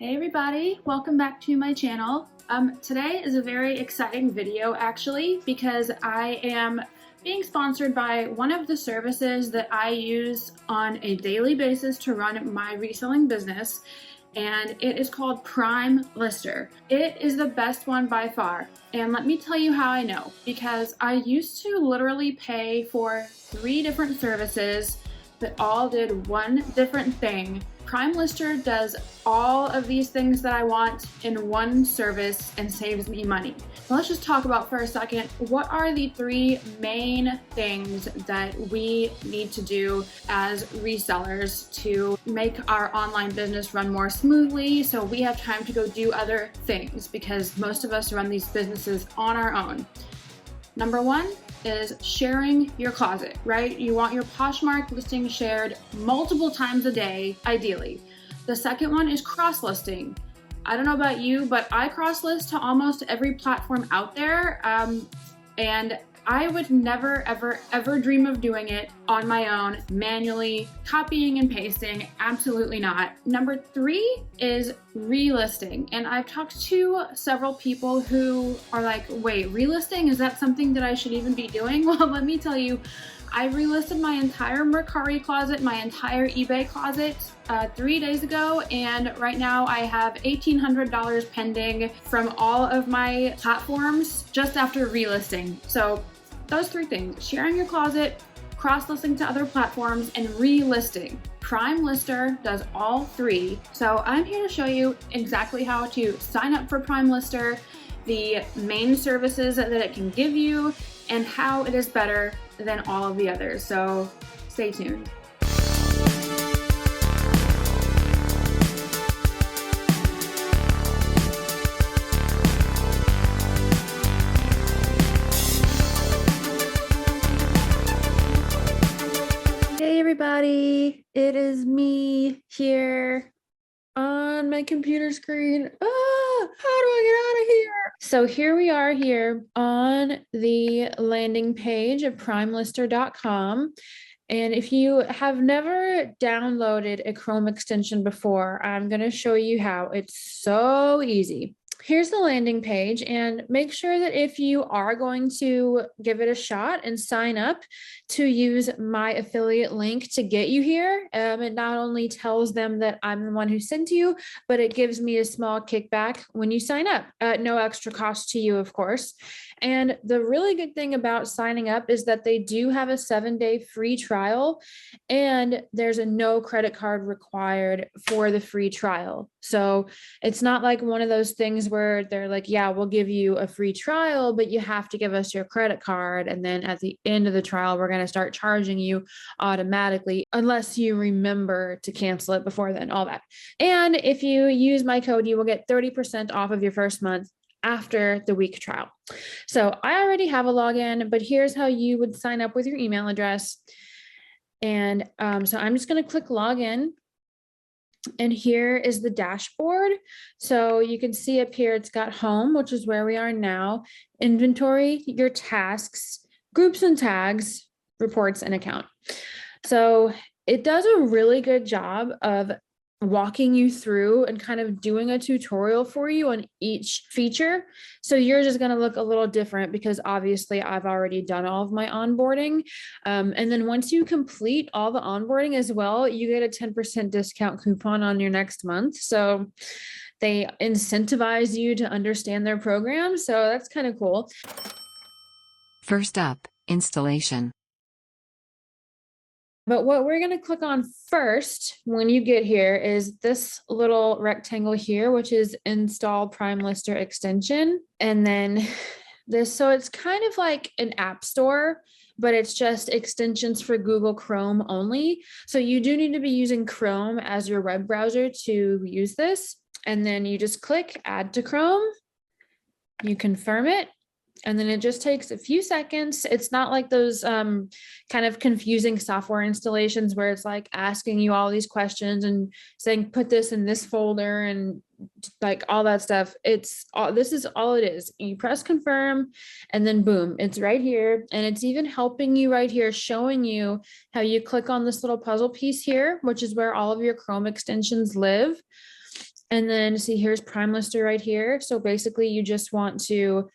Hey everybody, welcome back to my channel. Today is a very exciting video actually because I am being sponsored by one of the services that I use on a daily basis to run my reselling business, and it is called Prime Lister. It is the best one by far, and let me tell you how I know, because I used to literally pay for 3 different services that all did one different thing. Prime Lister does all of these things that I want in one service and saves me money. Let's just talk about for a second, what are the 3 main things that we need to do as resellers to make our online business run more smoothly so we have time to go do other things, because most of us run these businesses on our own. Number 1 is sharing your closet, right? You want your Poshmark listing shared multiple times a day, ideally. The second one is cross-listing. I don't know about you, but I cross-list to almost every platform out there, and I would never, ever dream of doing it on my own, manually, copying and pasting, absolutely not. Number 3 is relisting. And I've talked to several people who are like, wait, relisting, is that something that I should even be doing? Well, let me tell you, I relisted my entire Mercari closet, my entire eBay closet 3 days ago, and right now I have $1,800 pending from all of my platforms just after relisting. So those 3 things: sharing your closet, cross-listing to other platforms, and relisting. Prime Lister does all 3. So I'm here to show you exactly how to sign up for Prime Lister, the main services that it can give you, and how it is better than all of the others. So stay tuned. Hey everybody, it is me here on my computer screen. How do I get out of here? So here we are here on the landing page of primelister.com. And if you have never downloaded a Chrome extension before, I'm going to show you how. It's so easy. Here's the landing page, and make sure that if you are going to give it a shot and sign up, to use my affiliate link to get you here. It not only tells them that I'm the one who sent you, but it gives me a small kickback when you sign up at no extra cost to you, of course. And the really good thing about signing up is that they do have a 7-day free trial, and there's a no credit card required for the free trial. So it's not like one of those things where they're like, yeah, we'll give you a free trial, but you have to give us your credit card. And then at the end of the trial, we're going to start charging you automatically unless you remember to cancel it before then, all that. And if you use my code, you will get 30% off of your first month after the week trial. So I already have a login, but here's how you would sign up with your email address. And so I'm just going to click login. And here is the dashboard. So you can see up here, it's got home, which is where we are now, inventory, your tasks, groups and tags, reports, and account. So it does a really good job of walking you through and kind of doing a tutorial for you on each feature. So yours is going to look a little different because obviously I've already done all of my onboarding. And then once you complete all the onboarding as well, you get a 10% discount coupon on your next month. So they incentivize you to understand their program. So that's kind of cool. First up, installation. But what we're going to click on first when you get here is this little rectangle here, which is install Prime Lister extension. And then this, so it's kind of like an app store, but it's just extensions for Google Chrome only. So you do need to be using Chrome as your web browser to use this. And then you just click add to Chrome, you confirm it, and then it just takes a few seconds. It's not like those kind of confusing software installations where it's like asking you all these questions and saying, put this in this folder and like all that stuff. This is all it is. You press confirm and then boom, it's right here. And it's even helping you right here, showing you how you click on this little puzzle piece here, which is where all of your Chrome extensions live. And then see, here's Prime Lister right here. So basically you just want to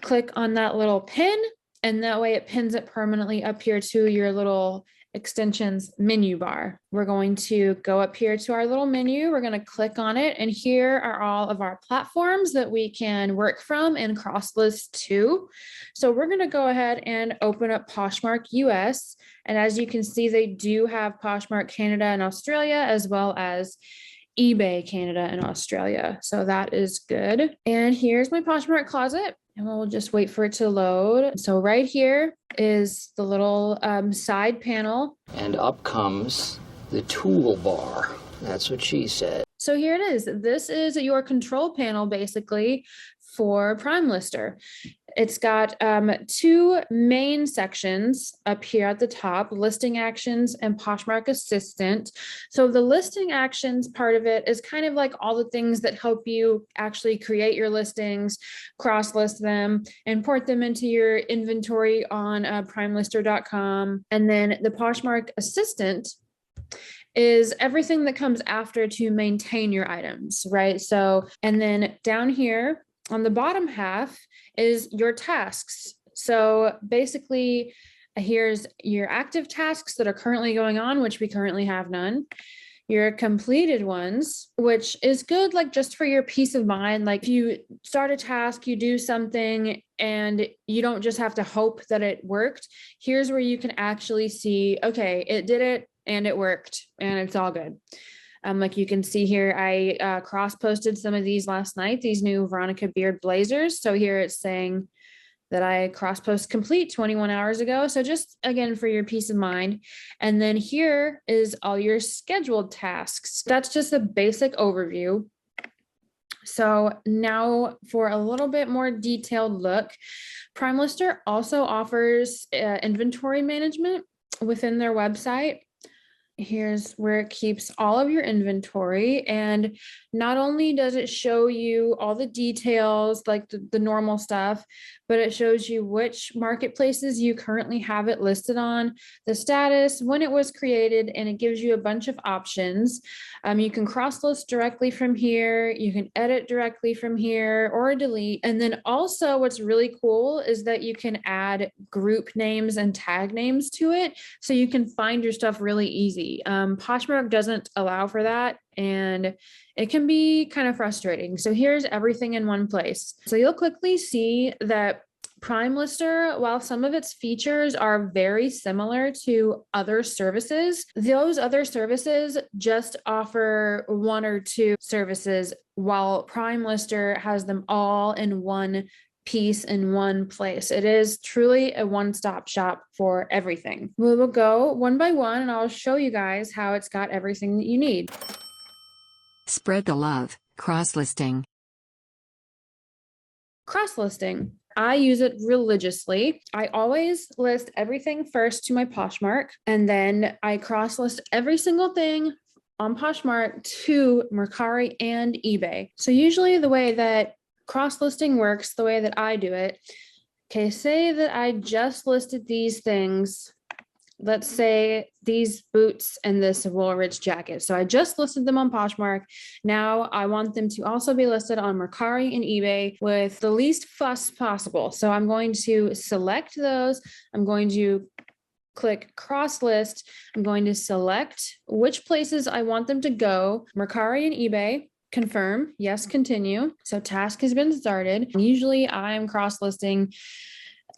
click on that little pin, and that way it pins it permanently up here to your little extensions menu bar. We're going to go up here to our little menu. We're going to click on it. And here are all of our platforms that we can work from and cross list to. So we're going to go ahead and open up Poshmark US. And as you can see, they do have Poshmark Canada and Australia, as well as eBay Canada and Australia. So that is good. And here's my Poshmark closet. And we'll just wait for it to load. So right here is the little side panel. And up comes the toolbar. That's what she said. So here it is. This is your control panel basically for Prime Lister. It's got two main sections up here at the top, listing actions and Poshmark Assistant. So the listing actions part of it is kind of like all the things that help you actually create your listings, cross list them, import them into your inventory on primelister.com. And then the Poshmark Assistant is everything that comes after to maintain your items, right? So, and then down here on the bottom half is your tasks. So basically, here's your active tasks that are currently going on, which we currently have none. Your completed ones, which is good, like just for your peace of mind. Like if you start a task, you do something and you don't just have to hope that it worked. Here's where you can actually see, okay, it did it and it worked and it's all good. Like you can see here, I cross-posted some of these last night, these new Veronica Beard blazers. So here it's saying that I cross-post complete 21 hours ago. So just again, for your peace of mind. And then here is all your scheduled tasks. That's just a basic overview. So now for a little bit more detailed look, Prime Lister also offers inventory management within their website. Here's where it keeps all of your inventory. And not only does it show you all the details, like the normal stuff, but it shows you which marketplaces you currently have it listed on, the status, when it was created, and it gives you a bunch of options. You can cross list directly from here. You can edit directly from here or delete. And then also what's really cool is that you can add group names and tag names to it. So you can find your stuff really easy. Poshmark doesn't allow for that, and it can be kind of frustrating. So here's everything in one place. So you'll quickly see that Prime Lister, while some of its features are very similar to other services, those other services just offer one or two services, while Prime Lister has them all in one piece in one place. It is truly a one-stop shop for everything. We will go one by one and I'll show you guys how it's got everything that you need. Spread the love, cross-listing. Cross-listing. I use it religiously. I always list everything first to my Poshmark, and then I cross-list every single thing on Poshmark to Mercari and eBay. So usually the way that cross-listing works, the way that I do it, okay, say that I just listed these things. Let's say these boots and this Woolrich jacket. So I just listed them on Poshmark. Now I want them to also be listed on Mercari and eBay with the least fuss possible. So I'm going to select those. I'm going to click cross list. I'm going to select which places I want them to go, Mercari and eBay. Confirm, yes, continue. So task has been started. Usually I'm cross listing,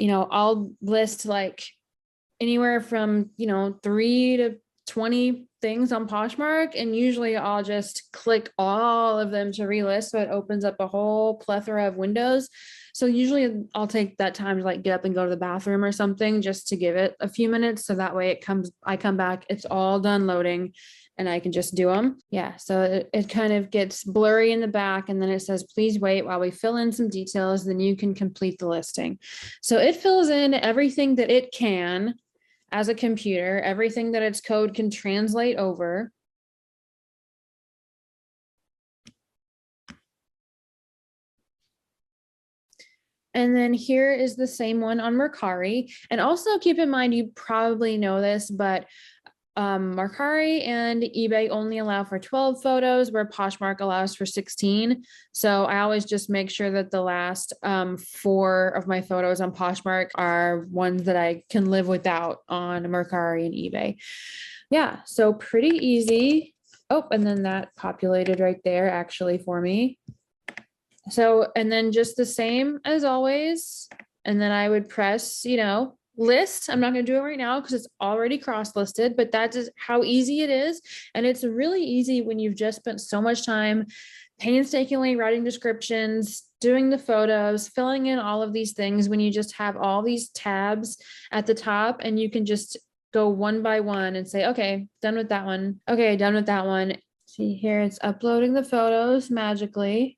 I'll list like anywhere from, 3 to 20 things on Poshmark. And usually I'll just click all of them to relist. So it opens up a whole plethora of windows. So usually I'll take that time to like get up and go to the bathroom or something just to give it a few minutes. So that way I come back, it's all done loading and I can just do them. Yeah. So it kind of gets blurry in the back and then it says, please wait while we fill in some details, then you can complete the listing. So it fills in everything that it can as a computer, everything that its code can translate over. And then here is the same one on Mercari. And also keep in mind, you probably know this, but Mercari and eBay only allow for 12 photos, where Poshmark allows for 16. So I always just make sure that the last 4 of my photos on Poshmark are ones that I can live without on Mercari and eBay. Yeah, so pretty easy. Oh, and then that populated right there actually for me. So, and then just the same as always. And then I would press, list. I'm not going to do it right now because it's already cross-listed, but that is how easy it is. And it's really easy when you've just spent so much time painstakingly writing descriptions, doing the photos, filling in all of these things, when you just have all these tabs at the top and you can just go one by one and say, okay, done with that one. Okay, done with that one. See here, it's uploading the photos magically.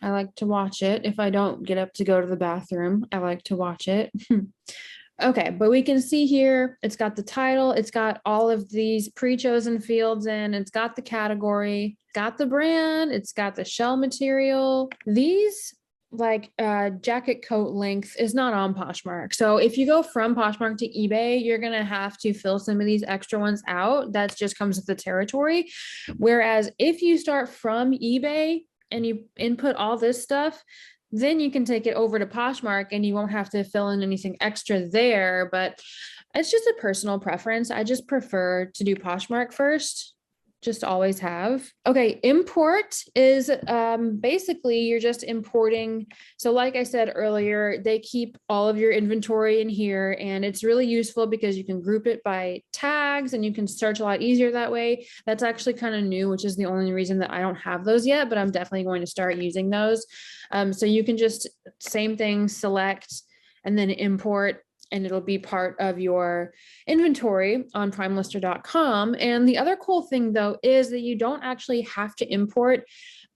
I like to watch it. If I don't get up to go to the bathroom, I like to watch it. Okay, but we can see here, it's got the title, it's got all of these pre-chosen fields in, it's got the category, got the brand, it's got the shell material. These jacket coat length is not on Poshmark. So if you go from Poshmark to eBay, you're going to have to fill some of these extra ones out. That just comes with the territory. Whereas if you start from eBay and you input all this stuff, then you can take it over to Poshmark and you won't have to fill in anything extra there. But it's just a personal preference. I just prefer to do Poshmark first. Just always have. Okay, import is basically you're just importing. So like I said earlier, they keep all of your inventory in here, and it's really useful because you can group it by tags and you can search a lot easier that way. That's actually kind of new, which is the only reason that I don't have those yet, but I'm definitely going to start using those. So you can just same thing, select and then import, and it'll be part of your inventory on primelister.com. And the other cool thing though is that you don't actually have to import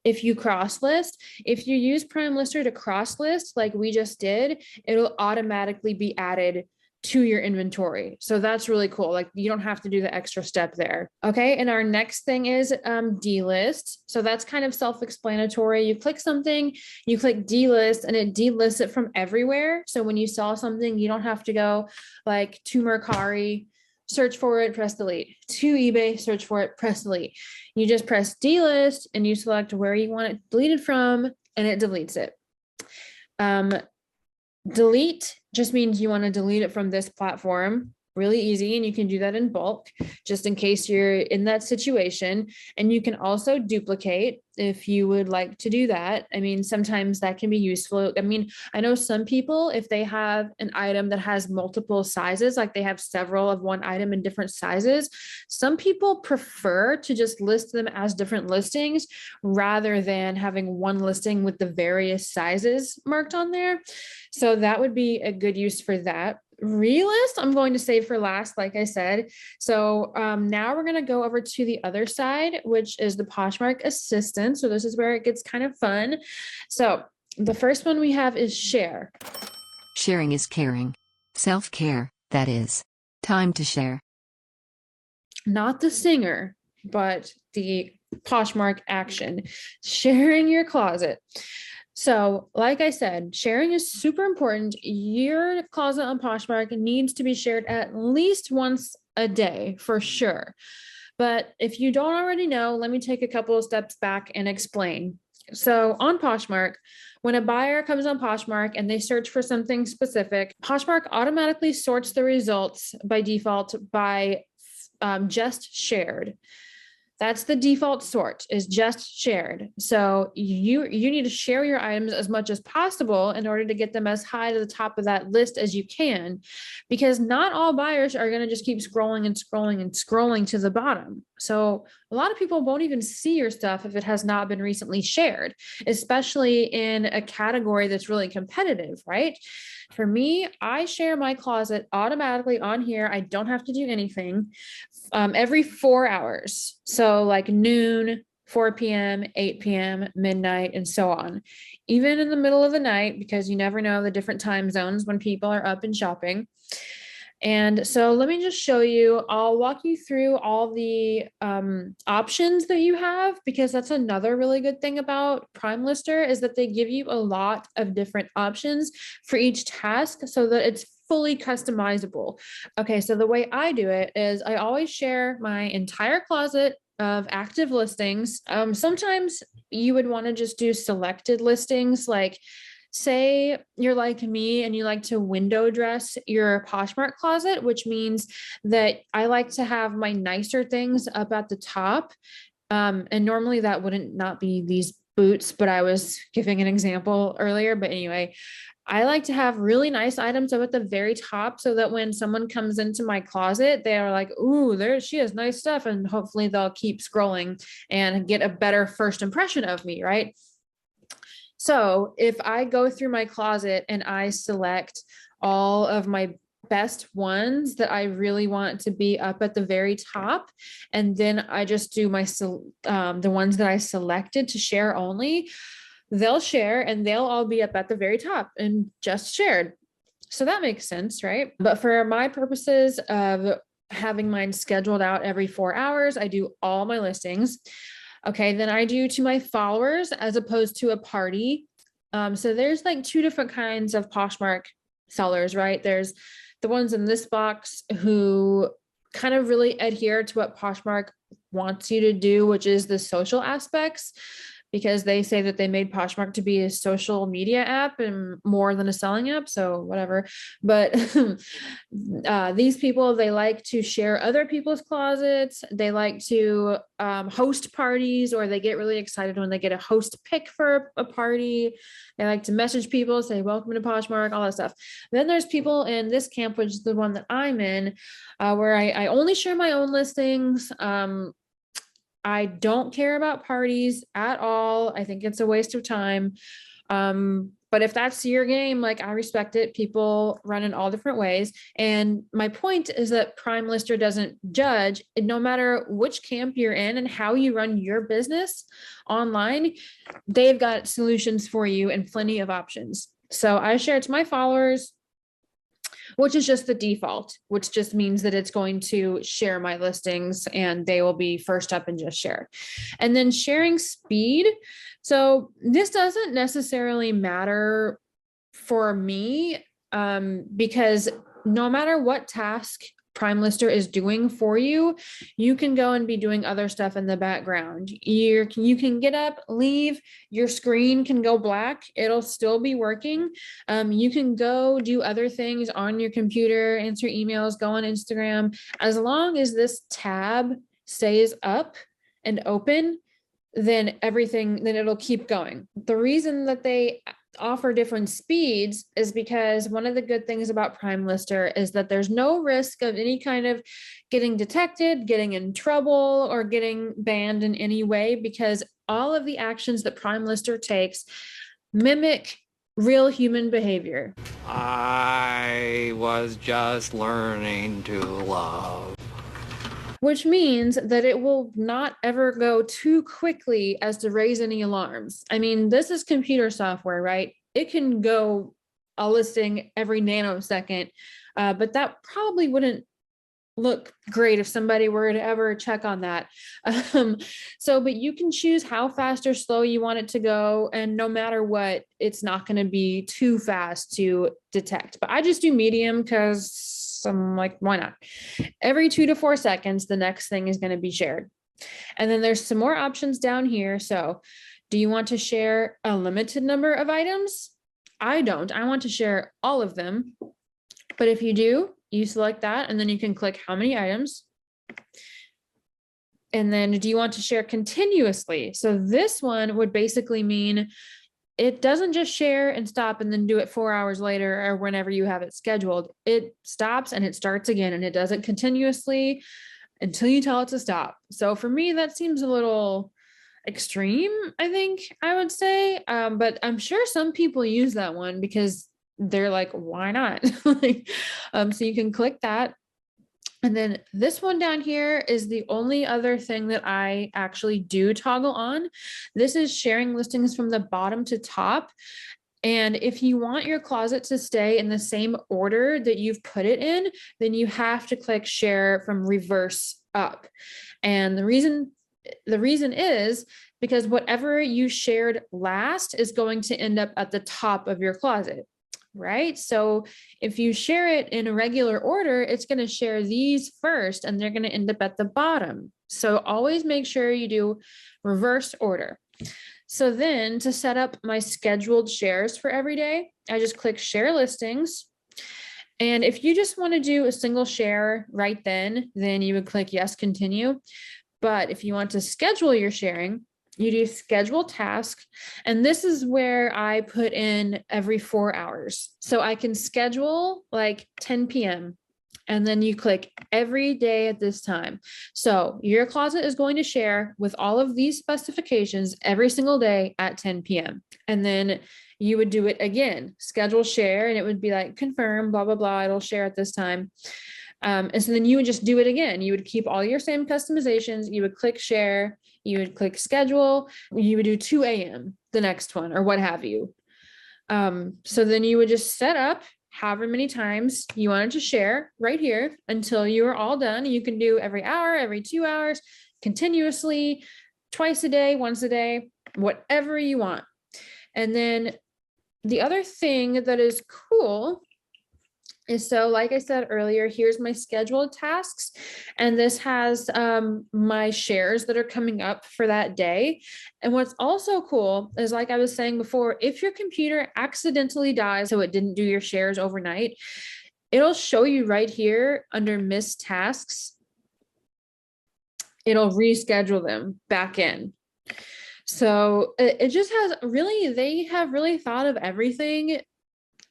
if you cross list. If you use PrimeLister to cross list like we just did, it'll automatically be added to your inventory. So that's really cool. Like you don't have to do the extra step there. Okay. And our next thing is delist. So that's kind of self-explanatory. You click something, you click delist, and it delists it from everywhere. So when you saw something, you don't have to go like to Mercari, search for it, press delete, to eBay, search for it, press delete. You just press delist and you select where you want it deleted from, and it deletes it. Delete just means you want to delete it from this platform. Really easy, and you can do that in bulk just in case you're in that situation. And you can also duplicate if you would like to do that. I mean, sometimes that can be useful. I mean, I know some people, if they have an item that has multiple sizes, like they have several of one item in different sizes, some people prefer to just list them as different listings rather than having one listing with the various sizes marked on there. So that would be a good use for that. Relist, I'm going to save for last, like I said. So now we're going to go over to the other side, which is the Poshmark Assistant. So this is where it gets kind of fun. So the first one we have is share. Sharing is caring. Self-care, that is. Time to share. Not the singer, but the Poshmark action. Sharing your closet. So, like I said, sharing is super important. Your closet on Poshmark needs to be shared at least once a day for sure. But if you don't already know, let me take a couple of steps back and explain. So on Poshmark, when a buyer comes on Poshmark and they search for something specific, Poshmark automatically sorts the results by default by just shared. That's the default sort, is just shared. So you need to share your items as much as possible in order to get them as high to the top of that list as you can, because not all buyers are going to just keep scrolling and scrolling and scrolling to the bottom. So a lot of people won't even see your stuff if it has not been recently shared, especially in a category that's really competitive, right? For me, I share my closet automatically on here. I don't have to do anything every 4 hours. So like noon, 4 p.m., 8 p.m., midnight, and so on. Even in the middle of the night, because you never know the different time zones when people are up and shopping. And so let me just show you, I'll walk you through all the options that you have, because that's another really good thing about PrimeLister is that they give you a lot of different options for each task so that it's fully customizable. Okay, so the way I do it is I always share my entire closet of active listings. Sometimes you would want to just do selected listings, like say you're like me and you like to window dress your Poshmark closet, which means that I like to have my nicer things up at the top. And normally that wouldn't not be these boots, but I was giving an example earlier. But anyway, I like to have really nice items up at the very top so that when someone comes into my closet, they are like, ooh, there she has nice stuff. And hopefully they'll keep scrolling and get a better first impression of me, right? So if I go through my closet and I select all of my best ones that I really want to be up at the very top, and then I just do my the ones that I selected to share only, they'll share and they'll all be up at the very top and just shared. So that makes sense, right? But for my purposes of having mine scheduled out every 4 hours, I do all my listings. Okay, then I do to my followers as opposed to a party. So there's like two different kinds of Poshmark sellers, right? There's the ones in this box who kind of really adhere to what Poshmark wants you to do, which is the social aspects, because they say that they made Poshmark to be a social media app and more than a selling app. So whatever. But these people, they like to share other people's closets. They like to host parties, or they get really excited when they get a host pick for a party. They like to message people, say, welcome to Poshmark, all that stuff. Then there's people in this camp, which is the one that I'm in, where I only share my own listings. I don't care about parties at all. I think it's a waste of time. But if that's your game, like, I respect it. People run in all different ways. And my point is that Prime Lister doesn't judge. No matter which camp you're in and how you run your business online, they've got solutions for you and plenty of options. So I share it to my followers, which is just the default, which just means that it's going to share my listings and they will be first up and just shared. And then sharing speed. So this doesn't necessarily matter for me, because no matter what task Prime Lister is doing for you, you can go and be doing other stuff in the background. You can get up, leave, your screen can go black, it'll still be working. You can go do other things on your computer, answer emails, go on Instagram. As long as this tab stays up and open, then it'll keep going. The reason that they offer different speeds is because one of the good things about Prime Lister is that there's no risk of any kind of getting detected, getting in trouble, or getting banned in any way, because all of the actions that Prime Lister takes mimic real human behavior. I was just learning to love. Which means that it will not ever go too quickly as to raise any alarms. I mean, this is computer software, right? It can go a listing every nanosecond, but that probably wouldn't look great if somebody were to ever check on that. But you can choose how fast or slow you want it to go. And no matter what, it's not going to be too fast to detect. But I just do medium because I'm like, why not? Every 2 to 4 seconds, the next thing is going to be shared. And then there's some more options down here. So do you want to share a limited number of items? I don't. I want to share all of them. But if you do, you select that, and then you can click how many items. And then do you want to share continuously? So this one would basically mean it doesn't just share and stop and then do it 4 hours later or whenever you have it scheduled. It stops and it starts again, and it does it continuously until you tell it to stop. So for me, that seems a little extreme, I think I would say. But I'm sure some people use that one because they're like, why not? So you can click that. And then this one down here is the only other thing that I actually do toggle on. This is sharing listings from the bottom to top. And if you want your closet to stay in the same order that you've put it in, then you have to click share from reverse up. And the reason is because whatever you shared last is going to end up at the top of your closet. right? So if you share it in a regular order, it's going to share these first and they're going to end up at the bottom. So always make sure you do reverse order. So then to set up my scheduled shares for every day, I just click share listings. And if you just want to do a single share right then you would click yes, continue. But if you want to schedule your sharing, you do schedule task. And this is where I put in every 4 hours. So I can schedule like 10 p.m. and then you click every day at this time. So your closet is going to share with all of these specifications every single day at 10 p.m. And then you would do it again, schedule share, and it would be like confirm, blah, blah, blah. It'll share at this time. And so then you would just do it again. You would keep all your same customizations. You would click share, you would click schedule, you would do 2 a.m. the next one or what have you. So then you would just set up however many times you wanted to share right here until you are all done. You can do every hour, every 2 hours, continuously, twice a day, once a day, whatever you want. And then the other thing that is cool is, so like I said earlier, here's my scheduled tasks. And this has my shares that are coming up for that day. And what's also cool is, like I was saying before, if your computer accidentally dies, so it didn't do your shares overnight, it'll show you right here under missed tasks. It'll reschedule them back in. So it just has really, they have really thought of everything,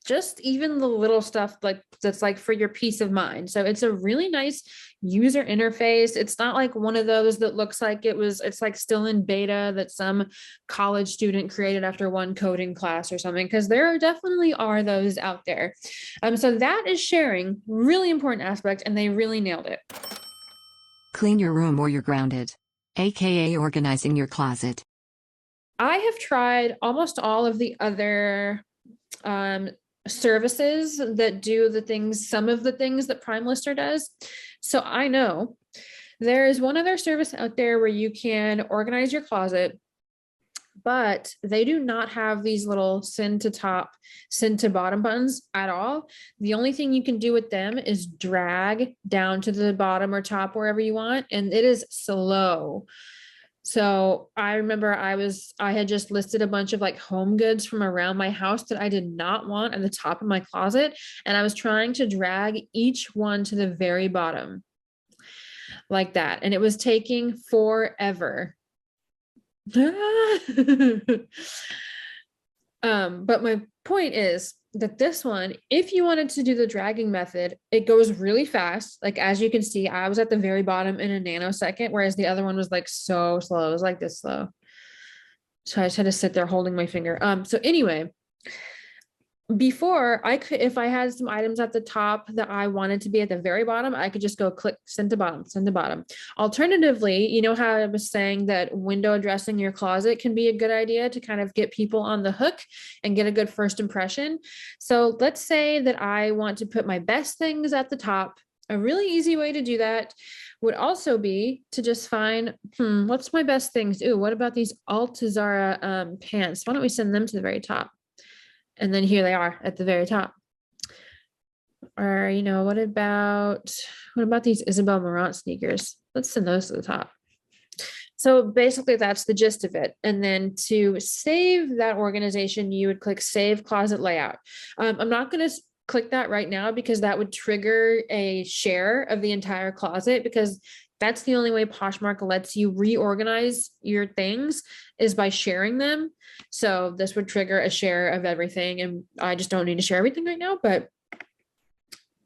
just even the little stuff like that's like for your peace of mind. So it's a really nice user interface. It's not like one of those that looks like it's like still in beta that some college student created after one coding class or something, because there definitely are those out there. So that is sharing, really important aspect, and they really nailed it. Clean your room or you're grounded, aka organizing your closet. I have tried almost all of the other services that do the things, some of the things that Prime Lister does. So I know there is one other service out there where you can organize your closet, but they do not have these little send to top, send to bottom buttons at all. The only thing you can do with them is drag down to the bottom or top, wherever you want, and it is slow. So I remember I had just listed a bunch of like home goods from around my house that I did not want at the top of my closet. And I was trying to drag each one to the very bottom like that. And it was taking forever. But my point is that this one, if you wanted to do the dragging method, it goes really fast. Like, as you can see, I was at the very bottom in a nanosecond, whereas the other one was like so slow. It was like this slow. So I just had to sit there holding my finger. So anyway, before I could, if I had some items at the top that I wanted to be at the very bottom, I could just go click send to bottom, send to bottom. Alternatively, you know how I was saying that window dressing your closet can be a good idea to kind of get people on the hook and get a good first impression. So let's say that I want to put my best things at the top. A really easy way to do that would also be to just find, what's my best things? Ooh, what about these Altazara pants? Why don't we send them to the very top? And then here they are at the very top. Or, you know, what about these Isabel Marant sneakers? Let's send those to the top. So basically that's the gist of it. And then to save that organization, you would click Save Closet Layout. I'm not going to click that right now because that would trigger a share of the entire closet, because that's the only way Poshmark lets you reorganize your things is by sharing them. So this would trigger a share of everything, and I just don't need to share everything right now, but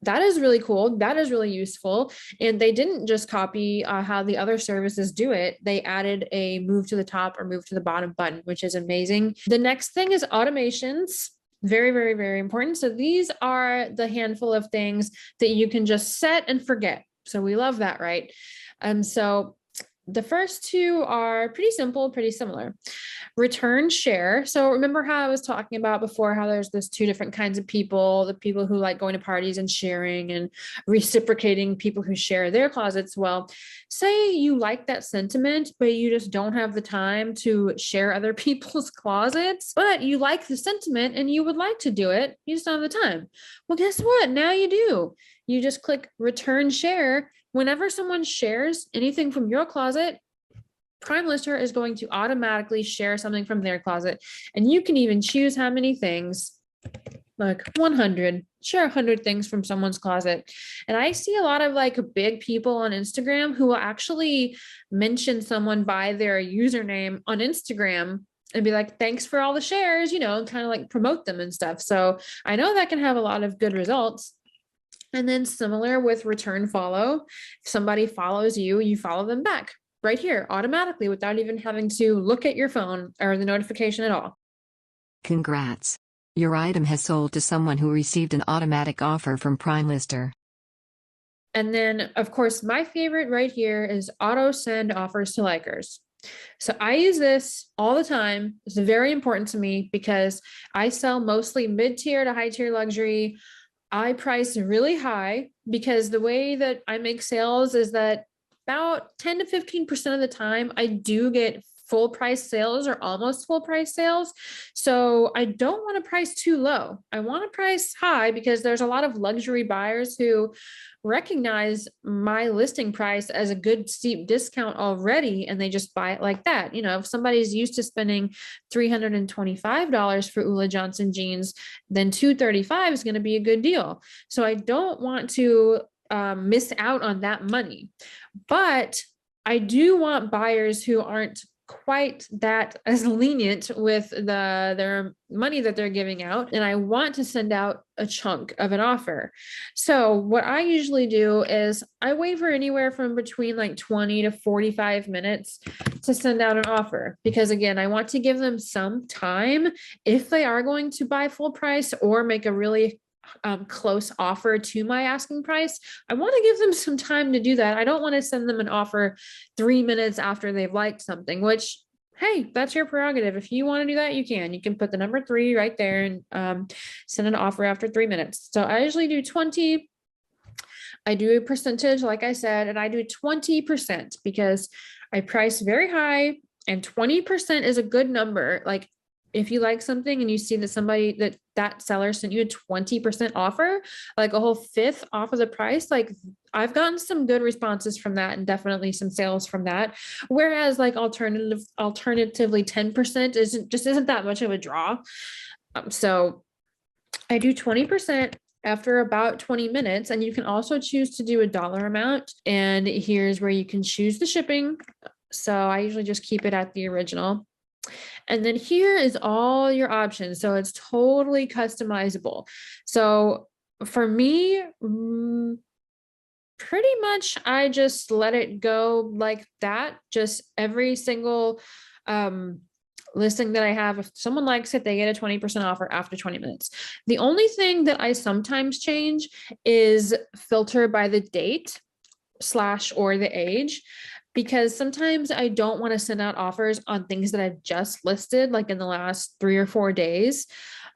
that is really cool. That is really useful. And they didn't just copy how the other services do it. They added a move to the top or move to the bottom button, which is amazing. The next thing is automations. Very, very, very important. So these are the handful of things that you can just set and forget. So we love that, right? So the first two are pretty simple, pretty similar. return share. So remember how I was talking about before, how there's this two different kinds of people, the people who like going to parties and sharing and reciprocating people who share their closets. Well, say you like that sentiment, but you just don't have the time to share other people's closets, but you like the sentiment and you would like to do it. You just don't have the time. Well, guess what? Now you do. You just click return share. Whenever someone shares anything from your closet, Prime Lister is going to automatically share something from their closet. And you can even choose how many things, like 100, share 100 things from someone's closet. And I see a lot of like big people on Instagram who will actually mention someone by their username on Instagram and be like, thanks for all the shares, and kind of like promote them and stuff. So I know that can have a lot of good results. And then similar with return follow, if somebody follows you, you follow them back right here automatically without even having to look at your phone or the notification at all. Congrats. Your item has sold to someone who received an automatic offer from Prime Lister. And then, of course, my favorite right here is auto send offers to likers. So I use this all the time. It's very important to me because I sell mostly mid-tier to high-tier luxury. I price really high because the way that I make sales is that about 10 to 15% of the time, I do get full price sales or almost full price sales. So I don't want to price too low. I want to price high because there's a lot of luxury buyers who recognize my listing price as a good steep discount already, and they just buy it like that. If somebody's used to spending $325 for Ula Johnson jeans, then $235 is going to be a good deal. So I don't want to miss out on that money. But I do want buyers who aren't quite that as lenient with their money that they're giving out, and I want to send out a chunk of an offer. So what I usually do is I wait for anywhere from between like 20 to 45 minutes to send out an offer, because again, I want to give them some time if they are going to buy full price or make a really close offer to my asking price. I want to give them some time to do that. I don't want to send them an offer 3 minutes after they've liked something, which, hey, that's your prerogative. If you want to do that, you can. You can put the number 3 right there and send an offer after 3 minutes. So I usually do 20. I do a percentage, like I said, and I do 20% because I price very high, and 20% is a good number. Like, if you like something and you see that that seller sent you a 20% offer, like a whole fifth off of the price, like I've gotten some good responses from that and definitely some sales from that. Whereas like alternatively 10% isn't that much of a draw. So I do 20% after about 20 minutes, and you can also choose to do a dollar amount. And here's where you can choose the shipping. So I usually just keep it at the original. And then here is all your options. So it's totally customizable. So for me, pretty much I just let it go like that. Just every single listing that I have, if someone likes it, they get a 20% offer after 20 minutes. The only thing that I sometimes change is filter by the date / or the age, because sometimes I don't want to send out offers on things that I've just listed, like in the last 3 or 4 days.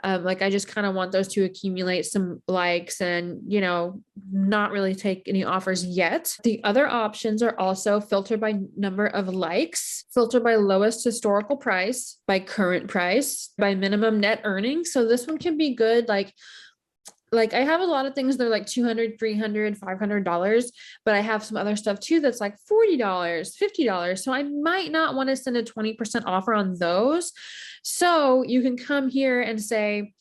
Like I just kind of want those to accumulate some likes and, not really take any offers yet. The other options are also filter by number of likes, filter by lowest historical price, by current price, by minimum net earnings. So this one can be good. Like I have a lot of things that are like $200, $300, $500, but I have some other stuff too that's like $40, $50. So I might not want to send a 20% offer on those. So you can come here and say,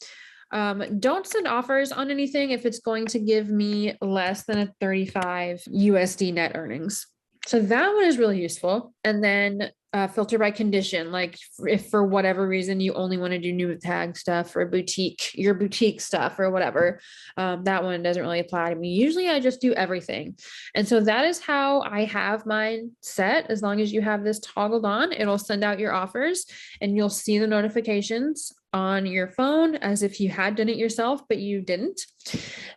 don't send offers on anything if it's going to give me less than a 35 USD net earnings. So that one is really useful. And then filter by condition, like if for whatever reason you only want to do new tag stuff or your boutique stuff or whatever, that one doesn't really apply to me. Usually I just do everything. And so that is how I have mine set. As long as you have this toggled on, it'll send out your offers and you'll see the notifications on your phone as if you had done it yourself, but you didn't.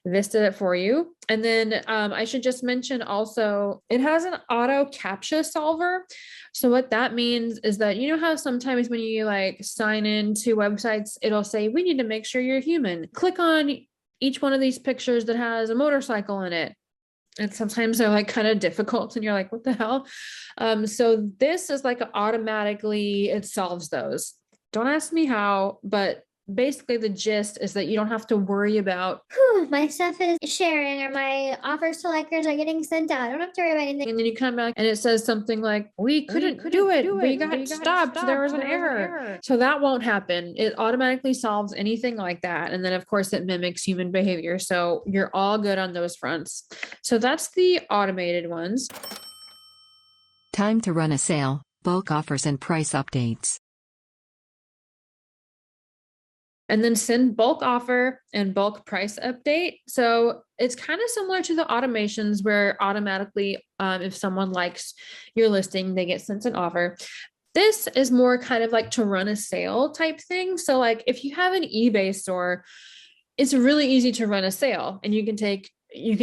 This did it for you. And then I should just mention also, it has an auto CAPTCHA solver. So what that means is that, you know how sometimes when you like sign into websites, it'll say, we need to make sure you're human. Click on each one of these pictures that has a motorcycle in it. And sometimes they're like kind of difficult and you're like, what the hell? So this is like automatically, it solves those. Don't ask me how, but basically the gist is that you don't have to worry about, My stuff is sharing or my offers to likers are getting sent out. I don't have to worry about anything. and then you come back and it says something like, we couldn't do it. We got stopped. There was an error. So that won't happen. It automatically solves anything like that. And then of course it mimics human behavior. So you're all good on those fronts. So that's the automated ones. Time to run a sale, bulk offers and price updates. And then send bulk offer and bulk price update. So it's kind of similar to the automations where automatically, if someone likes your listing, they get sent an offer. This is more kind of like to run a sale type thing. So like if you have an eBay store, it's really easy to run a sale and you can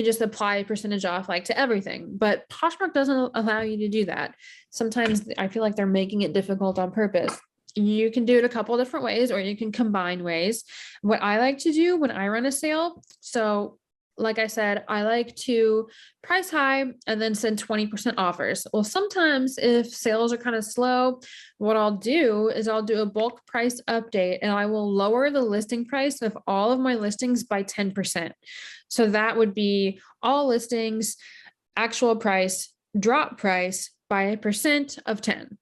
just apply a percentage off like to everything, but Poshmark doesn't allow you to do that. Sometimes I feel like they're making it difficult on purpose. You can do it a couple different ways, or you can combine ways. What I like to do when I run a sale, so like I said, I like to price high and then send 20% offers. Well, sometimes if sales are kind of slow, what I'll do is I'll do a bulk price update and I will lower the listing price of all of my listings by 10%. So that would be all listings, actual price, drop price by a percent of 10.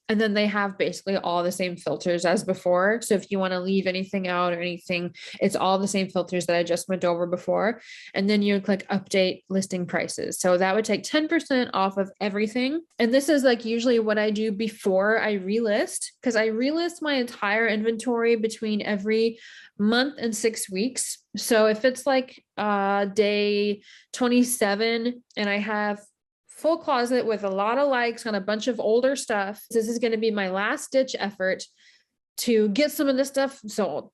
And then they have basically all the same filters as before. So if you want to leave anything out or anything, it's all the same filters that I just went over before. And then you would click update listing prices. So that would take 10% off of everything. And this is like usually what I do before I relist, because I relist my entire inventory between every month and 6 weeks. So if it's like day 27 and I have full closet with a lot of likes on a bunch of older stuff, this is going to be my last ditch effort to get some of this stuff sold.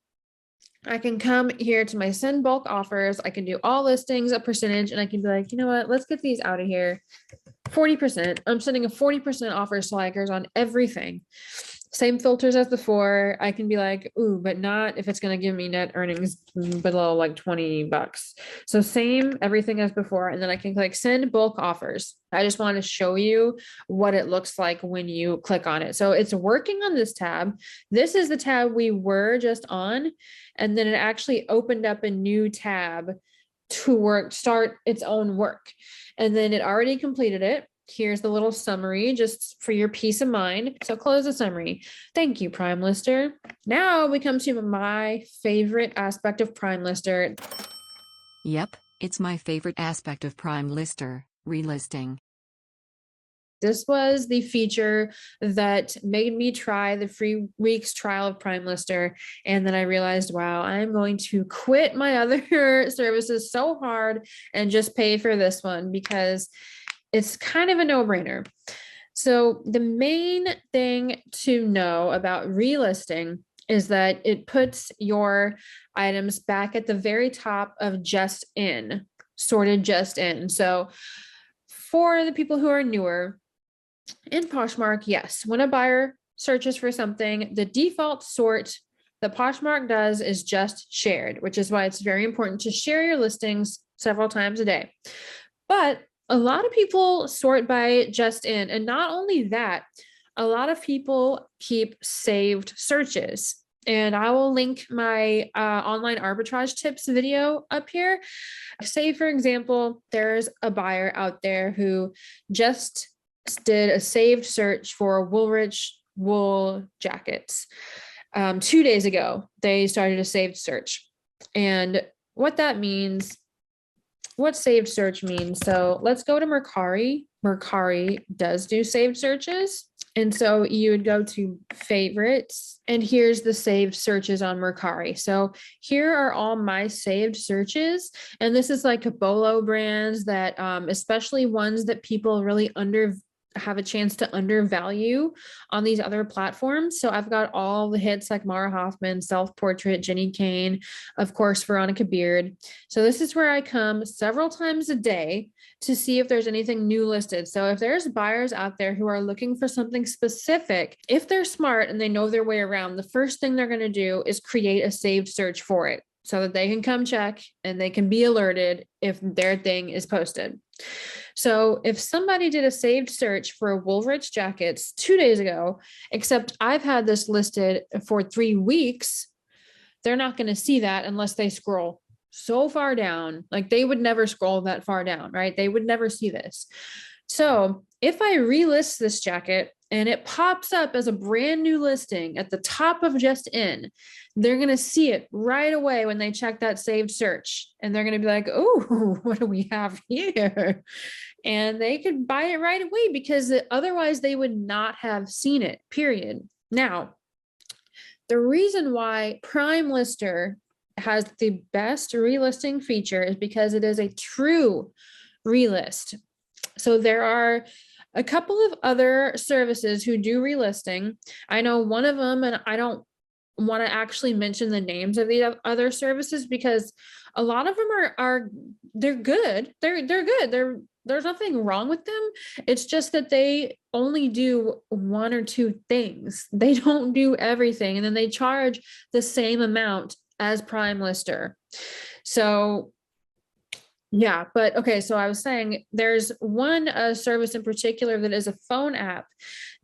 I can come here to my send bulk offers. I can do all listings, a percentage, and I can be like, you know what, let's get these out of here. 40%. I'm sending a 40% offers to likers on everything. Same filters as before. I can be like, ooh, but not if it's going to give me net earnings below like $20. So same everything as before. And then I can click send bulk offers. I just want to show you what it looks like when you click on it. So it's working on this tab. This is the tab we were just on. And then it actually opened up a new tab to start its own work. And then it already completed it. Here's the little summary just for your peace of mind. So close the summary. Thank you, Prime Lister. Now we come to my favorite aspect of Prime Lister. Yep, it's my favorite aspect of Prime Lister, relisting. This was the feature that made me try the free week's trial of Prime Lister. And then I realized, wow, I'm going to quit my other services so hard and just pay for this one because it's kind of a no-brainer. So the main thing to know about relisting is that it puts your items back at the very top of just in, sorted just in. So for the people who are newer in Poshmark, yes, when a buyer searches for something, the default sort that Poshmark does is just shared, which is why it's very important to share your listings several times a day. But a lot of people sort by just in, and not only that, a lot of people keep saved searches. And I will link my online arbitrage tips video up here. Say, for example, there's a buyer out there who just did a saved search for Woolrich wool jackets. 2 days ago, they started a saved search. And what that means, what saved search means. So let's go to Mercari. Mercari does do saved searches. And so you would go to favorites, and here's the saved searches on Mercari. So here are all my saved searches. And this is like a Bolo brands that, especially ones that people really have a chance to undervalue on these other platforms. So I've got all the hits like Mara Hoffman, Self Portrait, Jenny Kane, of course, Veronica Beard. So this is where I come several times a day to see if there's anything new listed. So if there's buyers out there who are looking for something specific, if they're smart and they know their way around, the first thing they're going to do is create a saved search for it so that they can come check and they can be alerted if their thing is posted. So if somebody did a saved search for Woolrich jackets 2 days ago, except I've had this listed for 3 weeks, they're not going to see that unless they scroll so far down. Like they would never scroll that far down, right? They would never see this. So if I relist this jacket and it pops up as a brand new listing at the top of Just In, they're going to see it right away when they check that saved search. And they're going to be like, oh, what do we have here? And they could buy it right away because otherwise they would not have seen it, period. Now, the reason why Prime Lister has the best relisting feature is because it is a true relist. So there are a couple of other services who do relisting. I know one of them, and I don't want to actually mention the names of the other services because a lot of them are they're good. They're good. There's nothing wrong with them. It's just that they only do 1 or 2 things. They don't do everything. And then they charge the same amount as Prime Lister. So yeah, but okay. So I was saying there's one service in particular that is a phone app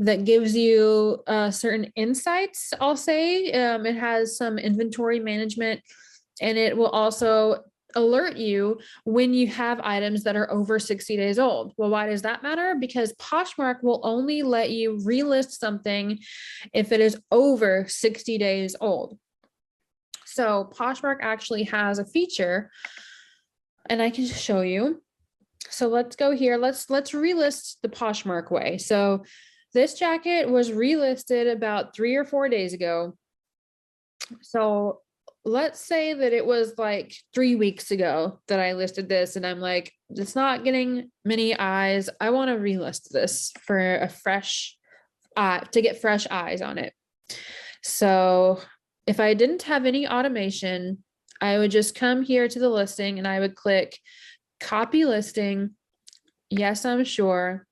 that gives you certain insights, I'll say. It has some inventory management, and it will also alert you when you have items that are over 60 days old. Well, why does that matter? Because Poshmark will only let you relist something if it is over 60 days old. So Poshmark actually has a feature, and I can show you. So let's go here. Let's relist the Poshmark way. So this jacket was relisted about 3 or 4 days ago. So let's say that it was like 3 weeks ago that I listed this, and I'm like, it's not getting many eyes. I want to relist this for a fresh, to get fresh eyes on it. So if I didn't have any automation, I would just come here to the listing and I would click copy listing. Yes, I'm sure.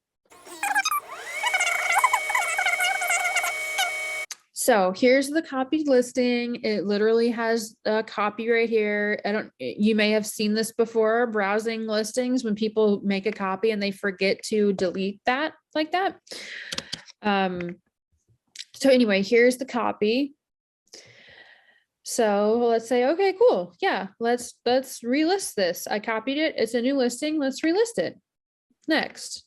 So here's the copied listing. It literally has a copy right here. You may have seen this before browsing listings when people make a copy and they forget to delete that like that. So anyway, here's the copy. So let's say, okay, cool. Yeah, let's relist this. I copied it. It's a new listing. Let's relist it. Next.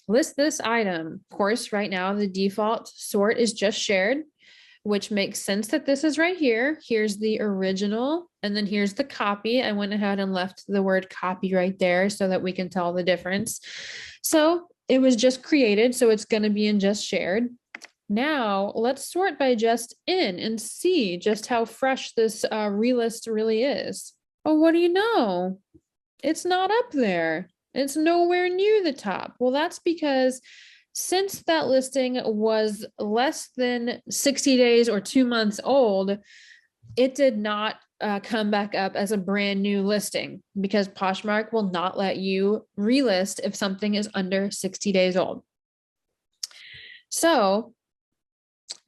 List this item. Of course, right now the default sort is just shared, which makes sense that this is right here. Here's the original, and then here's the copy. I went ahead and left the word copy right there so that we can tell the difference. So it was just created, so it's going to be in just shared. Now let's sort by Just In and see just how fresh this relist really is. Oh, what do you know? It's not up there. It's nowhere near the top. Well, that's because since that listing was less than 60 days or 2 months old, it did not come back up as a brand new listing because Poshmark will not let you relist if something is under 60 days old. So,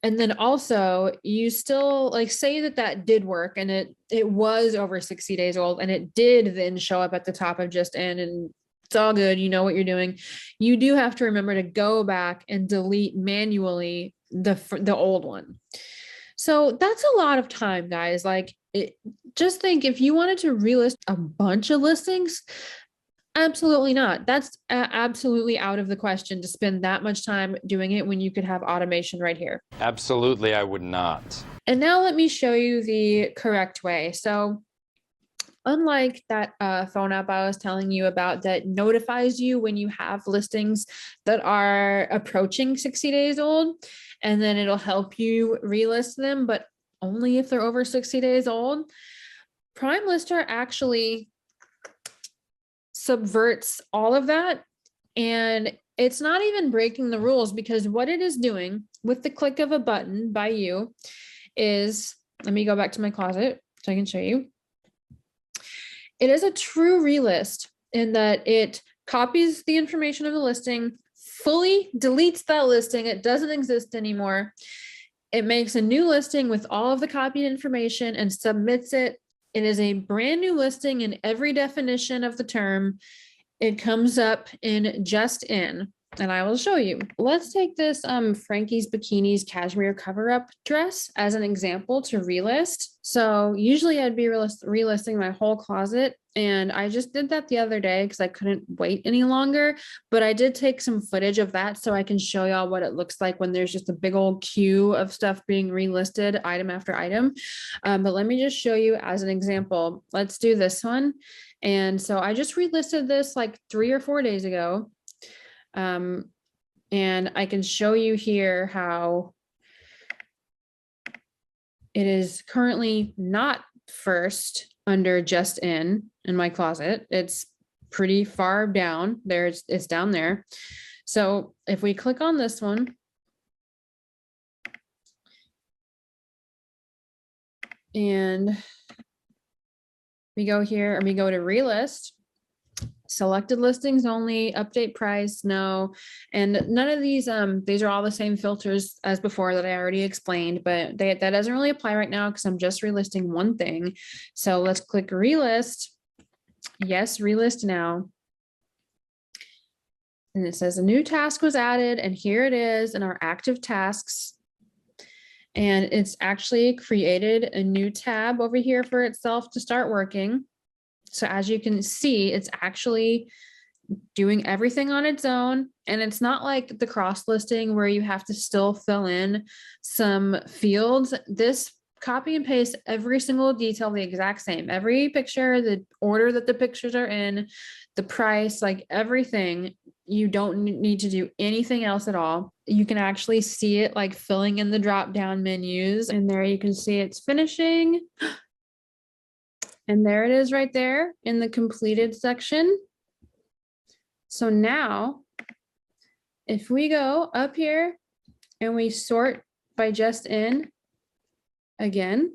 and then also you still like say that did work and it was over 60 days old and it did then show up at the top of Just In, and it's all good. You know what you're doing. You do have to remember to go back and delete manually the old one. So that's a lot of time, guys. Like just think if you wanted to relist a bunch of listings, absolutely not. That's absolutely out of the question to spend that much time doing it when you could have automation right here. Absolutely, I would not. And now let me show you the correct way. So unlike that phone app I was telling you about that notifies you when you have listings that are approaching 60 days old, and then it'll help you relist them, but only if they're over 60 days old, Prime Lister actually subverts all of that And it's not even breaking the rules, because what it is doing with the click of a button by you is, let me go back to my closet so I can show you. It is a true relist in that it copies the information of the listing, fully deletes that listing. It doesn't exist anymore. It makes a new listing with all of the copied information and submits it. It is a brand new listing in every definition of the term. It comes up in just in, and I will show you. Let's take this Frankie's Bikinis cashmere cover-up dress as an example to relist. So usually I'd be relisting my whole closet, and I just did that the other day because I couldn't wait any longer. But I did take some footage of that so I can show y'all what it looks like when there's just a big old queue of stuff being relisted item after item. But let me just show you as an example. Let's do this one. And so I just relisted this like 3 or 4 days ago. And I can show you here how it is currently not first under just in my closet. It's pretty far down there. It's down there. So if we click on this one, and we go here and we go to relist, selected listings only, update price, no. And none of these are all the same filters as before that I already explained, but that doesn't really apply right now because I'm just relisting one thing. So let's click relist. Yes, relist now. And it says a new task was added, and here it is in our active tasks. And it's actually created a new tab over here for itself to start working. So as you can see, it's actually doing everything on its own. And it's not like the cross listing where you have to still fill in some fields. This copy and paste every single detail the exact same. Every picture, the order that the pictures are in, the price, like everything. You don't need to do anything else at all. You can actually see it like filling in the drop down menus. And there you can see it's finishing. And there it is right there in the completed section. So now, if we go up here and we sort by just in again,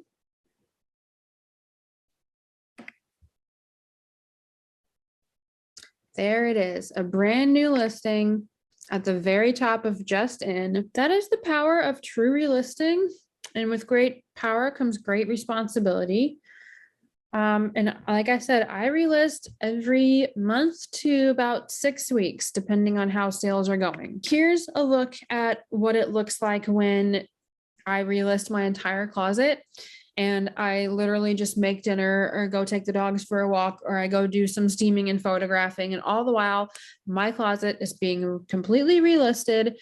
there it is, a brand new listing at the very top of just in. That is the power of true relisting. And with great power comes great responsibility. And like I said, I relist every month to about 6 weeks, depending on how sales are going. Here's a look at what it looks like when I relist my entire closet. And I literally just make dinner or go take the dogs for a walk, or I go do some steaming and photographing. And all the while, my closet is being completely relisted.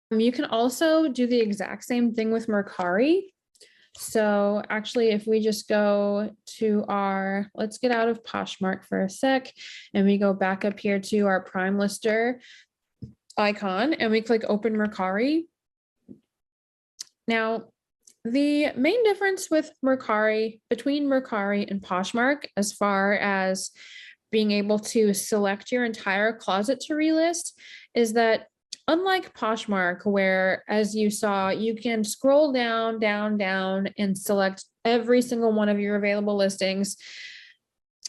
You can also do the exact same thing with Mercari. So actually, if we just go to our, let's get out of Poshmark for a sec, and we go back up here to our Prime Lister icon, and we click Open Mercari. Now, the main difference with Mercari, between Mercari and Poshmark, as far as being able to select your entire closet to relist, is that unlike Poshmark, where, as you saw, you can scroll down, down, down, and select every single one of your available listings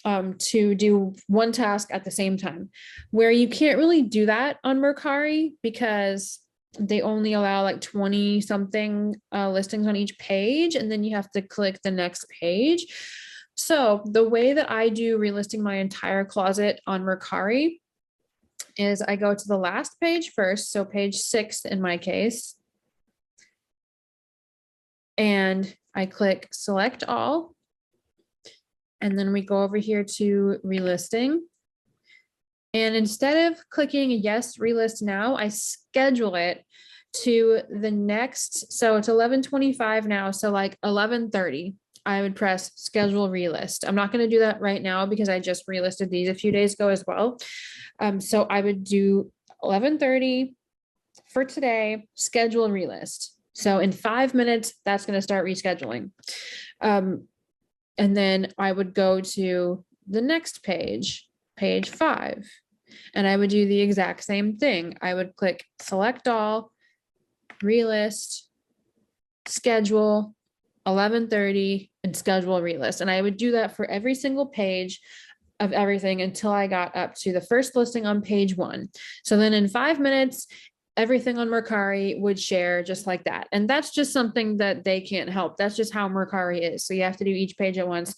to do one task at the same time, where you can't really do that on Mercari because they only allow like 20 something listings on each page, and then you have to click the next page. So the way that I do relisting my entire closet on Mercari is I go to the last page first, so page 6 in my case, and I click select all, and then we go over here to relisting, And instead of clicking yes, relist now, I schedule it to the next. So it's 11:25 now. So like 11:30, I would press schedule relist. I'm not going to do that right now because I just relisted these a few days ago as well. So I would do 11:30 for today, schedule relist. So in 5 minutes, that's going to start rescheduling. And then I would go to the next page, page 5, and I would do the exact same thing. I would click select all, relist, schedule, 11:30, and schedule relist. And I would do that for every single page of everything until I got up to the first listing on page 1. So then in 5 minutes, everything on Mercari would share just like that. And that's just something that they can't help. That's just how Mercari is. So you have to do each page at once.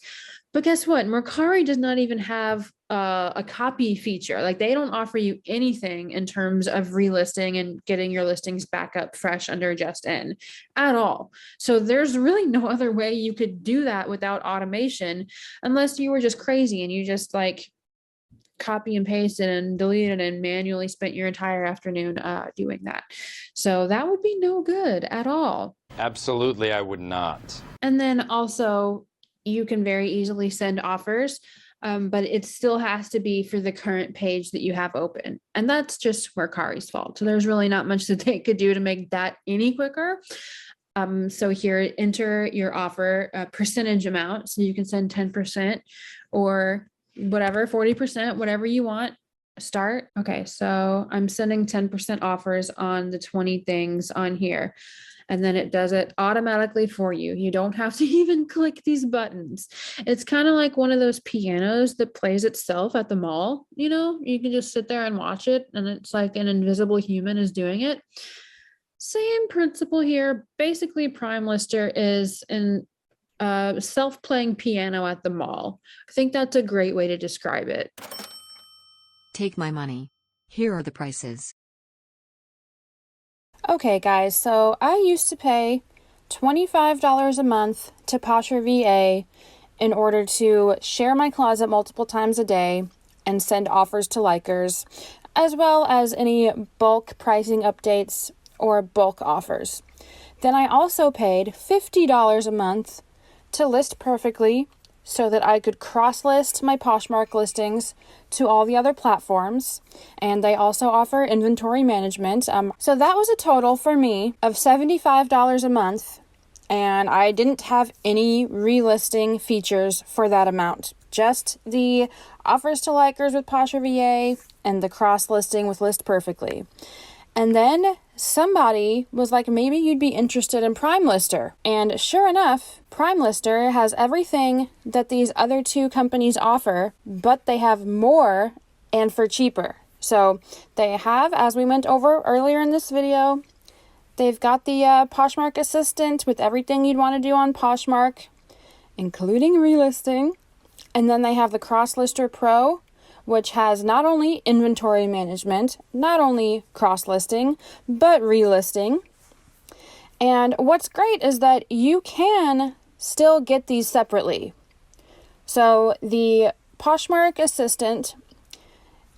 But guess what? Mercari does not even have a copy feature. Like they don't offer you anything in terms of relisting and getting your listings back up fresh under Just In at all. So there's really no other way you could do that without automation, unless you were just crazy and you just like copy and paste it and delete it and manually spent your entire afternoon doing that. So that would be no good at all. Absolutely, I would not. And then also, you can very easily send offers, but it still has to be for the current page that you have open. And that's just Mercari's fault. So there's really not much that they could do to make that any quicker. So here, enter your offer percentage amount. So you can send 10% or whatever, 40%, whatever you want. Start. Okay, so I'm sending 10% offers on the 20 things on here. And then it does it automatically for you. You don't have to even click these buttons. It's kind of like one of those pianos that plays itself at the mall. You know, you can just sit there and watch it, and it's like an invisible human is doing it. Same principle here. Basically, Prime Lister is an self-playing piano at the mall. I think that's a great way to describe it. Take my money. Here are the prices. Okay, guys, so I used to pay $25 a month to Posher VA in order to share my closet multiple times a day and send offers to likers, as well as any bulk pricing updates or bulk offers. Then I also paid $50 a month to list perfectly so that I could cross-list my Poshmark listings to all the other platforms, and they also offer inventory management. So that was a total for me of $75 a month, and I didn't have any relisting features for that amount. Just the offers to likers with Posher VA and the cross-listing with List Perfectly. And then somebody was like, maybe you'd be interested in Prime Lister. And sure enough, Prime Lister has everything that these other two companies offer, but they have more and for cheaper. So they have, as we went over earlier in this video, they've got the Poshmark Assistant with everything you'd want to do on Poshmark, including relisting. And then they have the Cross Lister Pro, which has not only inventory management, not only cross-listing, but relisting. And what's great is that you can still get these separately. So the Poshmark Assistant,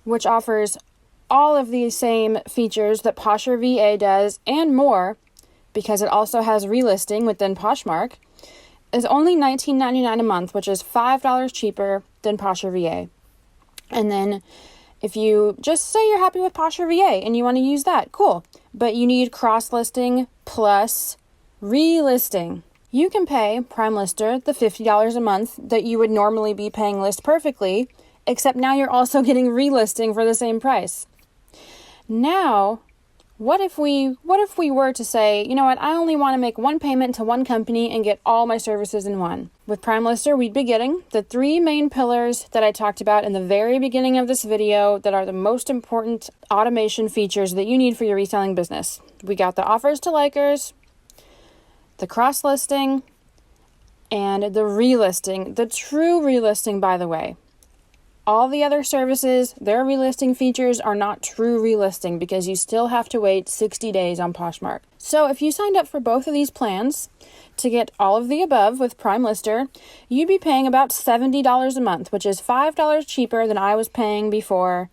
which offers all of the same features that Posher VA does and more, because it also has relisting within Poshmark, is only $19.99 a month, which is $5 cheaper than Posher VA. And then if you just say you're happy with Posher VA and you want to use that, cool. But you need cross-listing plus relisting. You can pay Prime Lister the $50 a month that you would normally be paying List Perfectly, except now you're also getting relisting for the same price. Now, what if we were to say, you know what, I only want to make one payment to one company and get all my services in one? With Prime Lister, we'd be getting the 3 main pillars that I talked about in the very beginning of this video that are the most important automation features that you need for your reselling business. We got the offers to likers, the cross-listing, and the relisting, the true relisting, by the way. All the other services, their relisting features are not true relisting because you still have to wait 60 days on Poshmark. So if you signed up for both of these plans to get all of the above with Prime Lister, you'd be paying about $70 a month, which is $5 cheaper than I was paying before.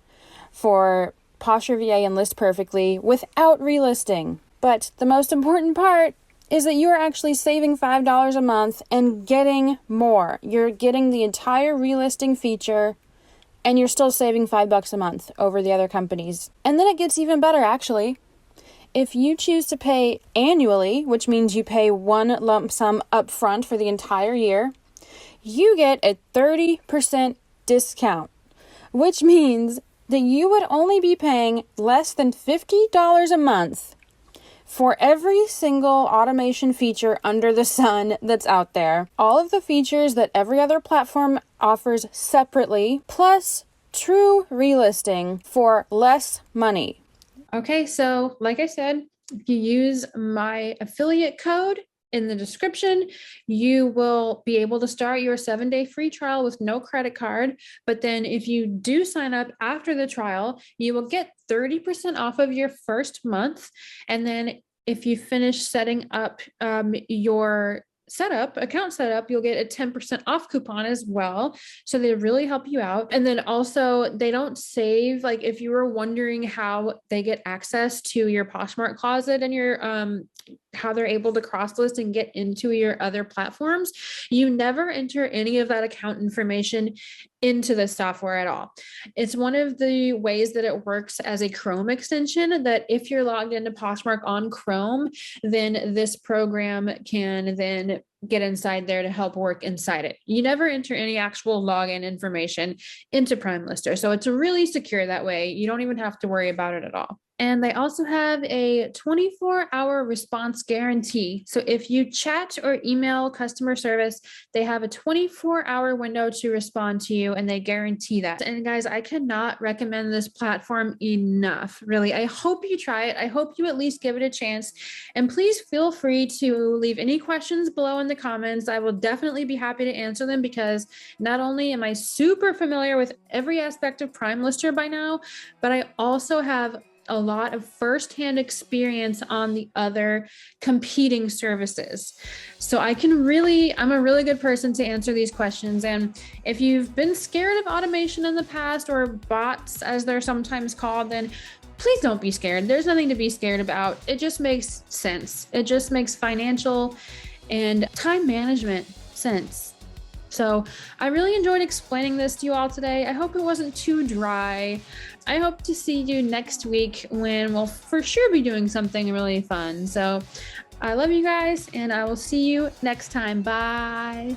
for Posture VA and List Perfectly without relisting. But the most important part is that you're actually saving $5 a month and getting more. You're getting the entire relisting feature and you're still saving $5 a month over the other companies. And then it gets even better, actually. If you choose to pay annually, which means you pay one lump sum upfront for the entire year, you get a 30% discount, which means that you would only be paying less than $50 a month for every single automation feature under the sun that's out there. All of the features that every other platform offers separately, plus true relisting for less money. Okay, so like I said, if you use my affiliate code in the description, you will be able to start your 7-day free trial with no credit card. But then if you do sign up after the trial, you will get 30% off of your first month. And then if you finish setting up your account setup, you'll get a 10% off coupon as well. So they really help you out. And then also they don't save, like if you were wondering how they get access to your Poshmark closet and your how they're able to cross list and get into your other platforms, you never enter any of that account information into the software at all. It's one of the ways that it works as a Chrome extension, that if you're logged into Poshmark on Chrome, then this program can then get inside there to help work inside it. You never enter any actual login information into Prime Lister. So it's really secure that way. You don't even have to worry about it at all. And they also have a 24-hour response guarantee. So if you chat or email customer service, they have a 24-hour window to respond to you, and they guarantee that. And guys, I cannot recommend this platform enough. Really, I hope you try it. I hope you at least give it a chance. And please feel free to leave any questions below in the comments. I will definitely be happy to answer them, because not only am I super familiar with every aspect of Prime Lister by now, but I also have a lot of firsthand experience on the other competing services. So I'm a really good person to answer these questions. And if you've been scared of automation in the past, or bots as they're sometimes called, then please don't be scared. There's nothing to be scared about. It just makes sense. It just makes financial and time management sense. So I really enjoyed explaining this to you all today. I hope it wasn't too dry. I hope to see you next week, when we'll for sure be doing something really fun. So I love you guys, and I will see you next time. Bye.